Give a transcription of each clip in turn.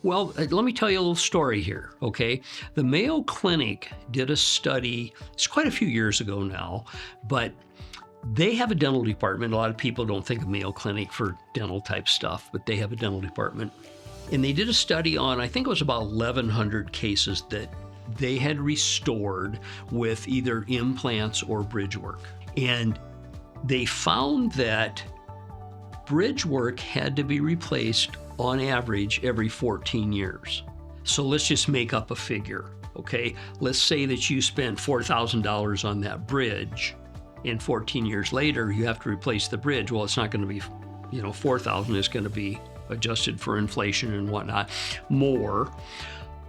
Well, let me tell you a little story here, okay? The Mayo Clinic did a study, it's quite a few years ago now, but they have a dental department. A lot of people don't think of Mayo Clinic for dental type stuff, but they have a dental department. And they did a study on, I think it was about 1,100 cases that they had restored with either implants or bridge work. And they found that bridge work had to be replaced on average every 14 years. So let's just make up a figure, okay? Let's say that you spent $4,000 on that bridge, and 14 years later you have to replace the bridge. Well, it's not going to be, $4,000. It's going to be adjusted for inflation and whatnot, more.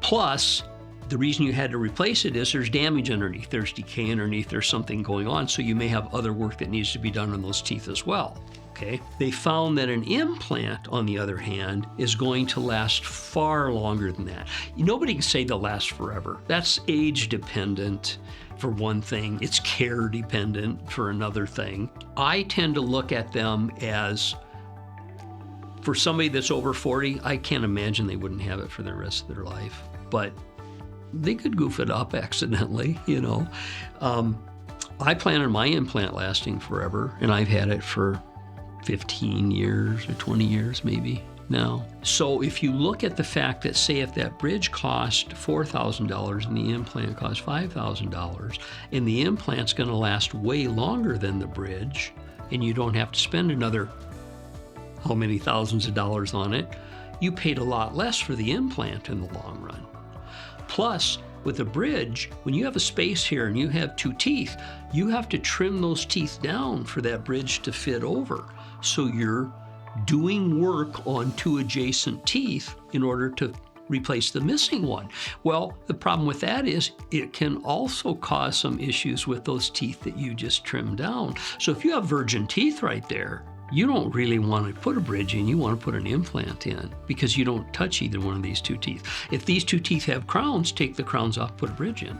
Plus, the reason you had to replace it is there's damage underneath, there's decay underneath, there's something going on, so you may have other work that needs to be done on those teeth as well. Okay. They found that an implant, on the other hand, is going to last far longer than that. Nobody can say they'll last forever. That's age dependent for one thing. It's care dependent for another thing. I tend to look at them as, for somebody that's over 40, I can't imagine they wouldn't have it for the rest of their life. But they could goof it up accidentally, I plan on my implant lasting forever, and I've had it for 15 years or 20 years maybe now. So if you look at the fact that, say, if that bridge cost $4,000 and the implant cost $5,000, and the implant's going to last way longer than the bridge, and you don't have to spend another how many thousands of dollars on it, you paid a lot less for the implant in the long run. Plus, with a bridge, when you have a space here and you have two teeth, you have to trim those teeth down for that bridge to fit over. So you're doing work on two adjacent teeth in order to replace the missing one. Well, the problem with that is it can also cause some issues with those teeth that you just trimmed down. So if you have virgin teeth right there, you don't really want to put a bridge in, you want to put an implant in because you don't touch either one of these two teeth. If these two teeth have crowns, take the crowns off, put a bridge in.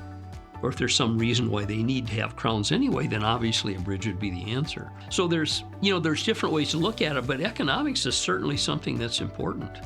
Or if there's some reason why they need to have crowns anyway, then obviously a bridge would be the answer. So there's different ways to look at it, but economics is certainly something that's important.